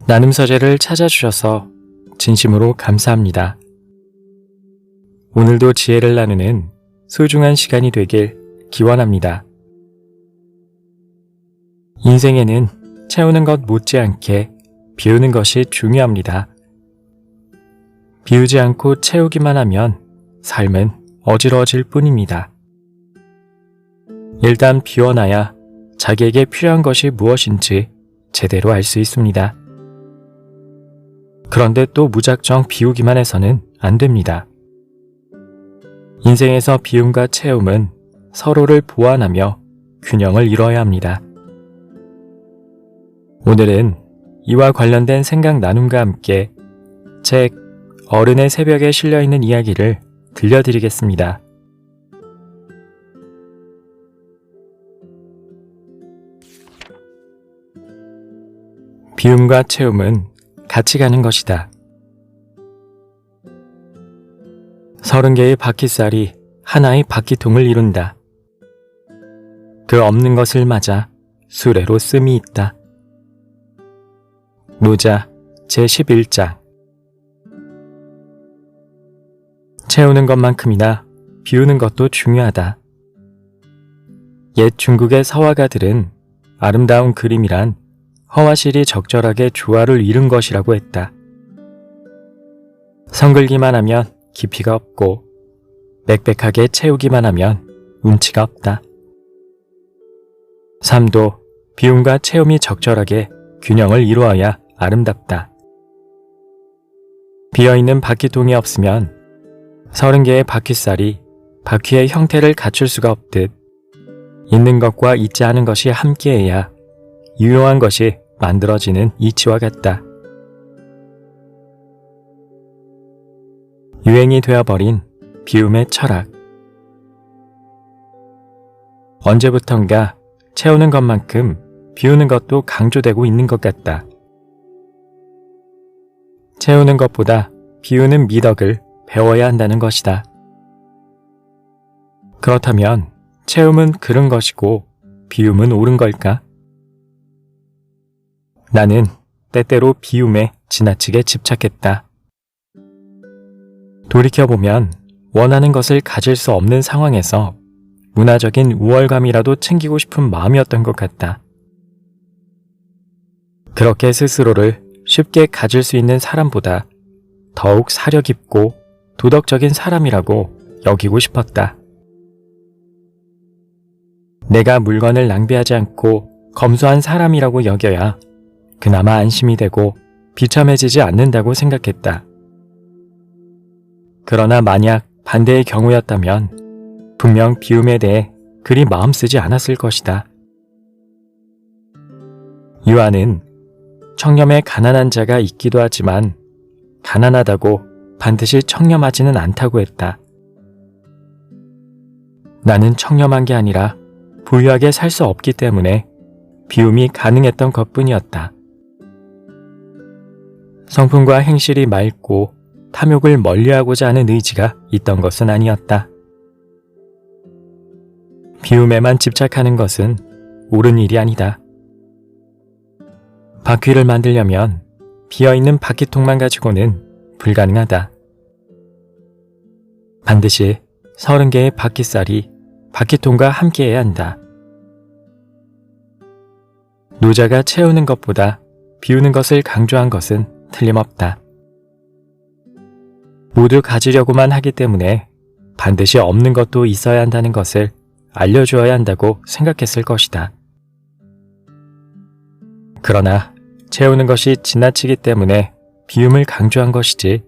나눔 서재를 찾아주셔서 진심으로 감사합니다. 오늘도 지혜를 나누는 소중한 시간이 되길 기원합니다. 인생에는 채우는 것 못지않게 비우는 것이 중요합니다. 비우지 않고 채우기만 하면 삶은 어지러워질 뿐입니다. 일단 비워놔야 자기에게 필요한 것이 무엇인지 제대로 알 수 있습니다. 그런데 또 무작정 비우기만 해서는 안 됩니다. 인생에서 비움과 채움은 서로를 보완하며 균형을 이뤄야 합니다. 오늘은 이와 관련된 생각 나눔과 함께 책 어른의 새벽에 실려있는 이야기를 들려드리겠습니다. 비움과 채움은 같이 가는 것이다. 30개의 바퀴살이 하나의 바퀴통을 이룬다. 그 없는 것을 맞아 수레로 씀이 있다. 노자 제11장. 채우는 것만큼이나 비우는 것도 중요하다. 옛 중국의 서화가들은 아름다운 그림이란 허와실이 적절하게 조화를 이룬 것이라고 했다. 성글기만 하면 깊이가 없고 빽빽하게 채우기만 하면 운치가 없다. 삶도 비움과 채움이 적절하게 균형을 이루어야 아름답다. 비어있는 바퀴통이 없으면 30개의 바퀴살이 바퀴의 형태를 갖출 수가 없듯 있는 것과 있지 않은 것이 함께해야 유용한 것이 만들어지는 이치와 같다. 유행이 되어버린 비움의 철학. 언제부턴가 채우는 것만큼 비우는 것도 강조되고 있는 것 같다. 채우는 것보다 비우는 미덕을 배워야 한다는 것이다. 그렇다면 채움은 그른 것이고 비움은 옳은 걸까? 나는 때때로 비움에 지나치게 집착했다. 돌이켜보면 원하는 것을 가질 수 없는 상황에서 문화적인 우월감이라도 챙기고 싶은 마음이었던 것 같다. 그렇게 스스로를 쉽게 가질 수 있는 사람보다 더욱 사려 깊고 도덕적인 사람이라고 여기고 싶었다. 내가 물건을 낭비하지 않고 검소한 사람이라고 여겨야 그나마 안심이 되고 비참해지지 않는다고 생각했다. 그러나 만약 반대의 경우였다면 분명 비움에 대해 그리 마음 쓰지 않았을 것이다. 유아는 청렴에 가난한 자가 있기도 하지만 가난하다고 반드시 청렴하지는 않다고 했다. 나는 청렴한 게 아니라 부유하게 살 수 없기 때문에 비움이 가능했던 것뿐이었다. 성품과 행실이 맑고 탐욕을 멀리하고자 하는 의지가 있던 것은 아니었다. 비움에만 집착하는 것은 옳은 일이 아니다. 바퀴를 만들려면 비어있는 바퀴통만 가지고는 불가능하다. 반드시 30개의 바퀴살이 바퀴통과 함께해야 한다. 노자가 채우는 것보다 비우는 것을 강조한 것은 틀림없다. 모두 가지려고만 하기 때문에 반드시 없는 것도 있어야 한다는 것을 알려주어야 한다고 생각했을 것이다. 그러나 채우는 것이 지나치기 때문에 비움을 강조한 것이지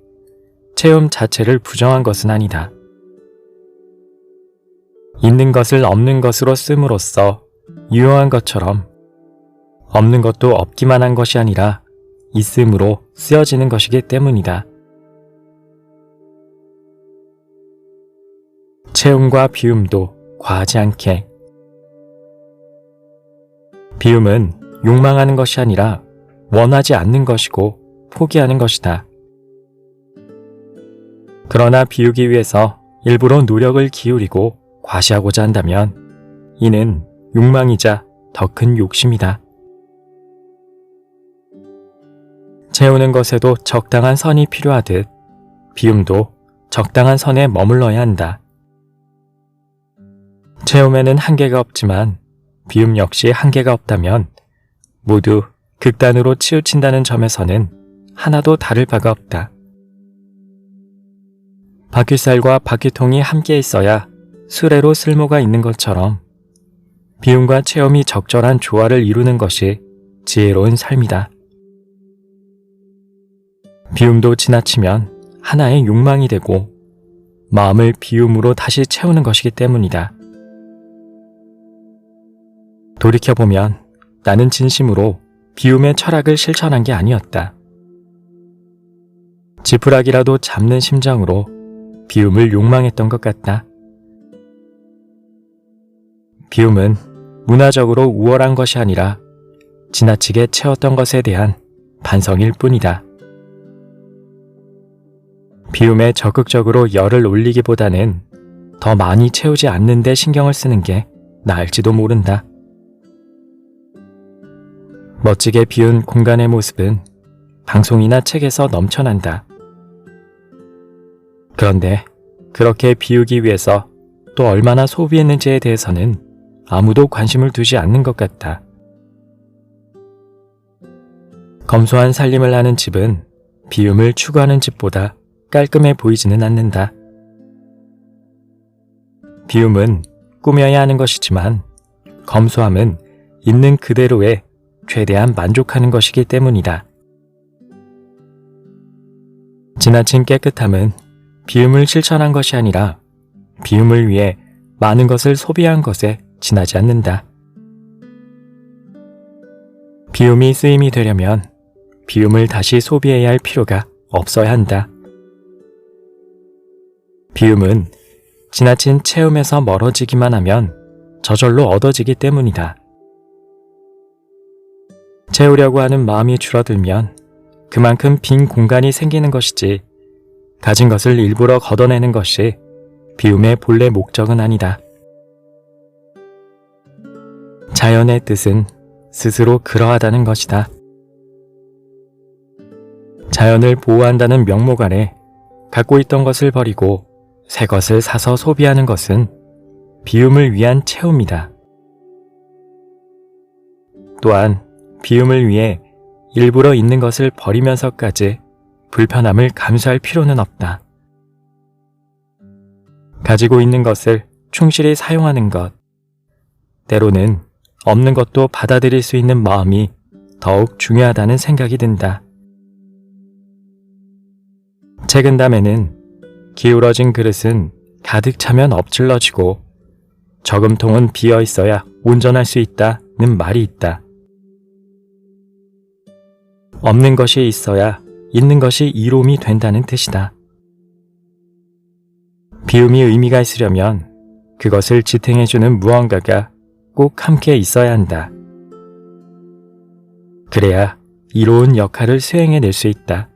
채움 자체를 부정한 것은 아니다. 있는 것을 없는 것으로 씀으로써 유용한 것처럼 없는 것도 없기만 한 것이 아니라 있음으로 쓰여지는 것이기 때문이다. 채움과 비움도 과하지 않게. 비움은 욕망하는 것이 아니라 원하지 않는 것이고 포기하는 것이다. 그러나 비우기 위해서 일부러 노력을 기울이고 과시하고자 한다면 이는 욕망이자 더 큰 욕심이다. 채우는 것에도 적당한 선이 필요하듯 비움도 적당한 선에 머물러야 한다. 채움에는 한계가 없지만 비움 역시 한계가 없다면 모두 극단으로 치우친다는 점에서는 하나도 다를 바가 없다. 바퀴살과 바퀴통이 함께 있어야 수레로 쓸모가 있는 것처럼 비움과 체험이 적절한 조화를 이루는 것이 지혜로운 삶이다. 비움도 지나치면 하나의 욕망이 되고 마음을 비움으로 다시 채우는 것이기 때문이다. 돌이켜보면 나는 진심으로 비움의 철학을 실천한 게 아니었다. 지푸라기라도 잡는 심정으로 비움을 욕망했던 것 같다. 비움은 문화적으로 우월한 것이 아니라 지나치게 채웠던 것에 대한 반성일 뿐이다. 비움에 적극적으로 열을 올리기보다는 더 많이 채우지 않는 데 신경을 쓰는 게 나을지도 모른다. 멋지게 비운 공간의 모습은 방송이나 책에서 넘쳐난다. 그런데 그렇게 비우기 위해서 또 얼마나 소비했는지에 대해서는 아무도 관심을 두지 않는 것 같다. 검소한 살림을 하는 집은 비움을 추구하는 집보다 깔끔해 보이지는 않는다. 비움은 꾸며야 하는 것이지만 검소함은 있는 그대로에 최대한 만족하는 것이기 때문이다. 지나친 깨끗함은 비움을 실천한 것이 아니라 비움을 위해 많은 것을 소비한 것에 지나지 않는다. 비움이 쓰임이 되려면 비움을 다시 소비해야 할 필요가 없어야 한다. 비움은 지나친 체험에서 멀어지기만 하면 저절로 얻어지기 때문이다. 채우려고 하는 마음이 줄어들면 그만큼 빈 공간이 생기는 것이지 가진 것을 일부러 걷어내는 것이 비움의 본래 목적은 아니다. 자연의 뜻은 스스로 그러하다는 것이다. 자연을 보호한다는 명목 아래 갖고 있던 것을 버리고 새 것을 사서 소비하는 것은 비움을 위한 채움이다. 또한 비움을 위해 일부러 있는 것을 버리면서까지 불편함을 감수할 필요는 없다. 가지고 있는 것을 충실히 사용하는 것, 때로는 없는 것도 받아들일 수 있는 마음이 더욱 중요하다는 생각이 든다. 책은담에는 기울어진 그릇은 가득 차면 엎질러지고 저금통은 비어 있어야 온전할 수 있다는 말이 있다. 없는 것이 있어야 있는 것이 이로움이 된다는 뜻이다. 비움이 의미가 있으려면 그것을 지탱해주는 무언가가 꼭 함께 있어야 한다. 그래야 이로운 역할을 수행해낼 수 있다.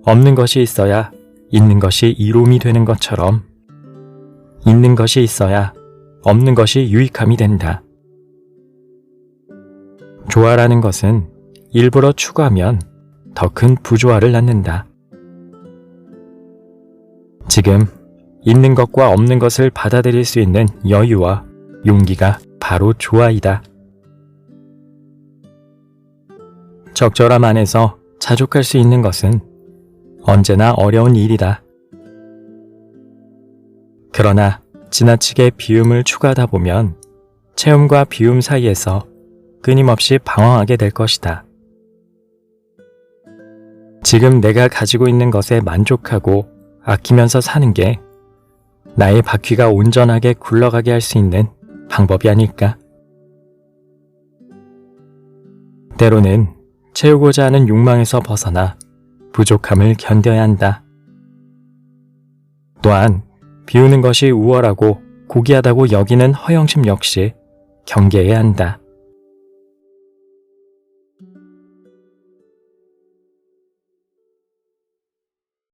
없는 것이 있어야 있는 것이 이로움이 되는 것처럼 있는 것이 있어야 없는 것이 유익함이 된다. 조화라는 것은 일부러 추구하면 더 큰 부조화를 낳는다. 지금 있는 것과 없는 것을 받아들일 수 있는 여유와 용기가 바로 조화이다. 적절함 안에서 자족할 수 있는 것은 언제나 어려운 일이다. 그러나 지나치게 비움을 추구하다 보면 체험과 비움 사이에서 끊임없이 방황하게 될 것이다. 지금 내가 가지고 있는 것에 만족하고 아끼면서 사는 게 나의 바퀴가 온전하게 굴러가게 할 수 있는 방법이 아닐까? 때로는 채우고자 하는 욕망에서 벗어나 부족함을 견뎌야 한다. 또한 비우는 것이 우월하고 고귀하다고 여기는 허영심 역시 경계해야 한다.